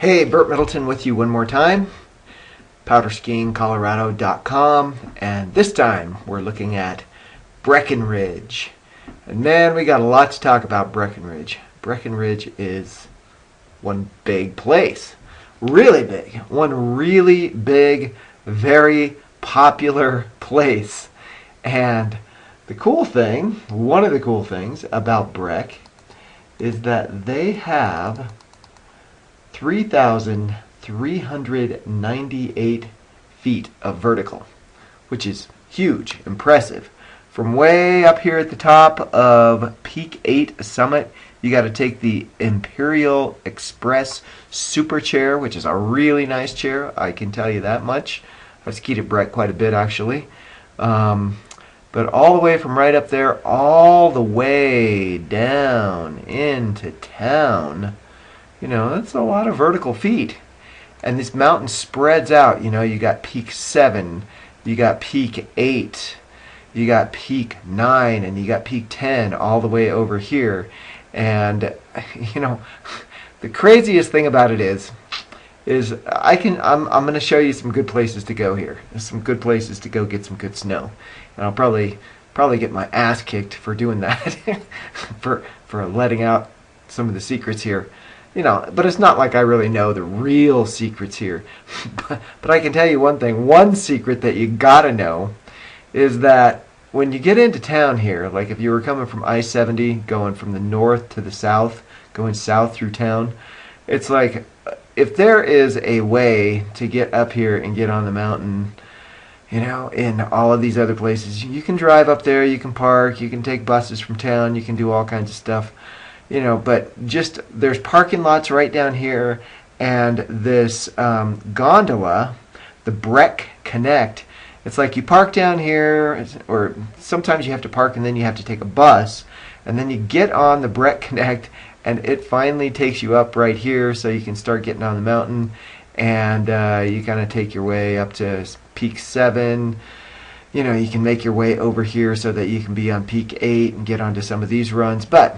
Hey, Bert Middleton with you one more time. PowderSkiingColorado.com, and this time we're looking at Breckenridge. And man, we got a lot to talk about Breckenridge. Breckenridge is one big place. Really big. One really big, very popular place. And the cool thing, one of the cool things about Breck is that they have 3,398 feet of vertical, which is huge, impressive. From way up here at the top of Peak 8 Summit, you got to take the Imperial Express Super Chair, which is a really nice chair, I can tell you that much. I've skied at Breck quite a bit, actually. But all the way from right up there, all the way down into town, you know, that's a lot of vertical feet. And this mountain spreads out. You know, you got Peak 7, you got Peak 8, you got Peak 9, and you got Peak 10 all the way over here. And, you know, the craziest thing about it is I'm going to show you some good places to go here. There's some good places to go get some good snow. And I'll probably get my ass kicked for doing that, for letting out some of the secrets here. You know, but it's not like I really know the real secrets here. But I can tell you one thing. One secret that you gotta know is that when you get into town here, like if you were coming from I-70, going from the north to the south, going south through town, it's like if there is a way to get up here and get on the mountain, you know, in all of these other places, you can drive up there, you can park, you can take buses from town, you can do all kinds of stuff. You know, but just there's parking lots right down here, and this gondola, the Breck Connect. It's like you park down here, or sometimes you have to park and then you have to take a bus, and then you get on the Breck Connect, and it finally takes you up right here, so you can start getting on the mountain, and you kind of take your way up to Peak 7. You know, you can make your way over here so that you can be on Peak 8 and get onto some of these runs, but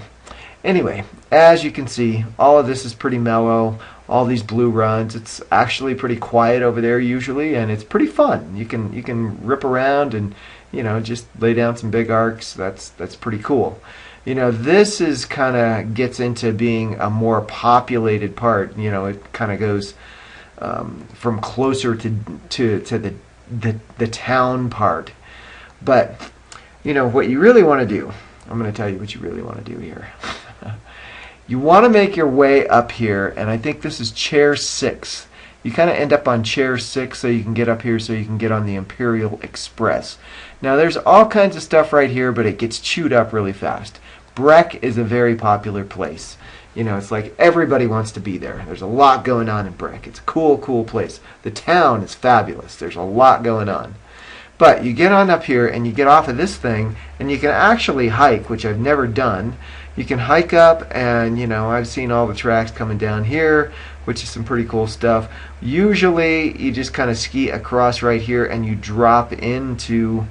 anyway, as you can see, all of this is pretty mellow. All these blue runs. It's actually pretty quiet over there usually, and it's pretty fun. You can rip around and, you know, just lay down some big arcs. That's pretty cool. You know, this is kind of gets into being a more populated part. You know, it kind of goes from closer to the town part. But you know what you really want to do. I'm going to tell you what you really want to do here. You want to make your way up here, and I think this is chair 6. You kind of end up on chair 6 so you can get up here so you can get on the Imperial Express. Now there's all kinds of stuff right here, but it gets chewed up really fast. Breck is a very popular place. You know, it's like everybody wants to be there. There's a lot going on in Breck. It's a cool, cool place. The town is fabulous. There's a lot going on. But you get on up here and you get off of this thing, and you can actually hike, which I've never done. You can hike up, and you know, I've seen all the tracks coming down here, which is some pretty cool stuff. Usually you just kind of ski across right here and you drop into,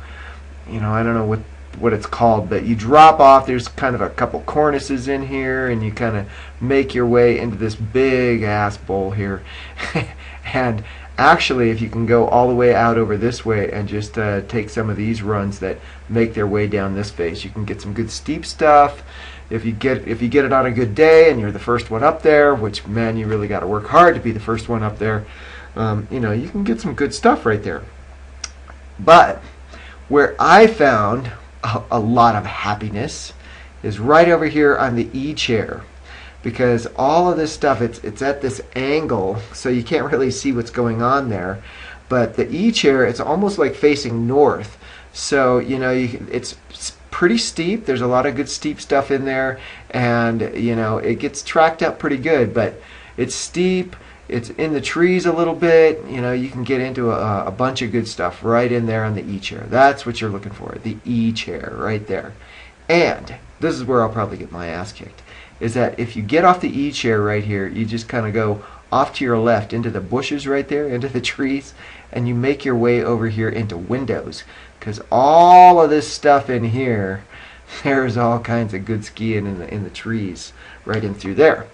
you know, I don't know what it's called, but you drop off. There's kind of a couple cornices in here, and you kind of make your way into this big ass bowl here. And actually, if you can go all the way out over this way and just take some of these runs that make their way down this face, you can get some good steep stuff. If you get it on a good day and you're the first one up there, which, man, you really got to work hard to be the first one up there, you know, you can get some good stuff right there. But where I found a lot of happiness is right over here on the E-chair, because all of this stuff, it's at this angle, so you can't really see what's going on there. But the E-chair, it's almost like facing north, so you know, it's pretty steep. There's a lot of good steep stuff in there, and you know, it gets tracked up pretty good, but it's steep. It's in the trees a little bit. You know, you can get into a bunch of good stuff right in there on the E-chair. That's what you're looking for, the E-chair right there. And this is where I'll probably get my ass kicked, is that if you get off the E-chair right here, you just kind of go off to your left into the bushes right there, into the trees, and you make your way over here into windows, because all of this stuff in here, there's all kinds of good skiing in the trees right in through there.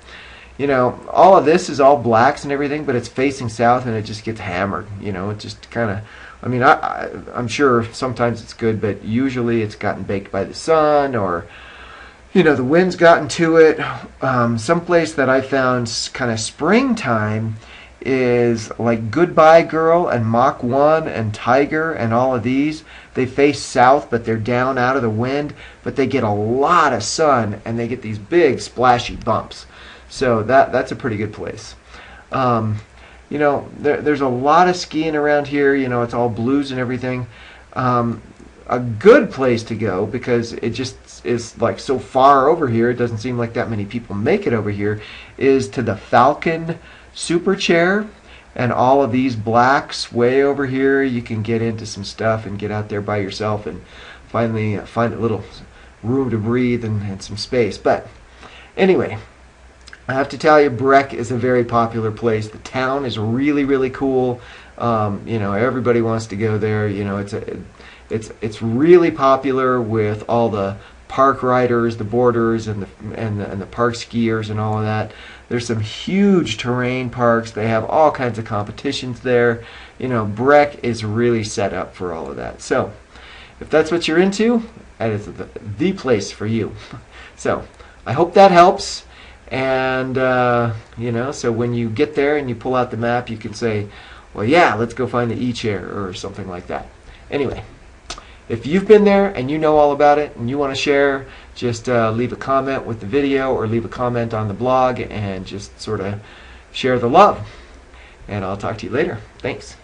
you know, all of this is all blacks and everything, but it's facing south and it just gets hammered. You know, it just kind of, I mean, I'm sure sometimes it's good, but usually it's gotten baked by the sun, or, you know, the wind's gotten to it. Someplace that I found kind of springtime is like Goodbye Girl and Mach 1 and Tiger and all of these. They face south, but they're down out of the wind, but they get a lot of sun and they get these big splashy bumps. So that's a pretty good place. You know, there's a lot of skiing around here. You know, it's all blues and everything. A good place to go, because it just is like so far over here, it doesn't seem like that many people make it over here, is to the Falcon Super Chair and all of these blacks way over here. You can get into some stuff and get out there by yourself and finally find a little room to breathe and some space. But anyway, I have to tell you, Breck is a very popular place. The town is really, really cool. You know, everybody wants to go there. You know, it's really popular with all the park riders, the boarders, and the park skiers and all of that. There's some huge terrain parks. They have all kinds of competitions there. You know, Breck is really set up for all of that. So, if that's what you're into, that is the place for you. So, I hope that helps. And, you know, so when you get there and you pull out the map, you can say, well, yeah, let's go find the E-chair or something like that. Anyway, if you've been there and you know all about it and you want to share, just leave a comment with the video or leave a comment on the blog and just sort of share the love. And I'll talk to you later. Thanks.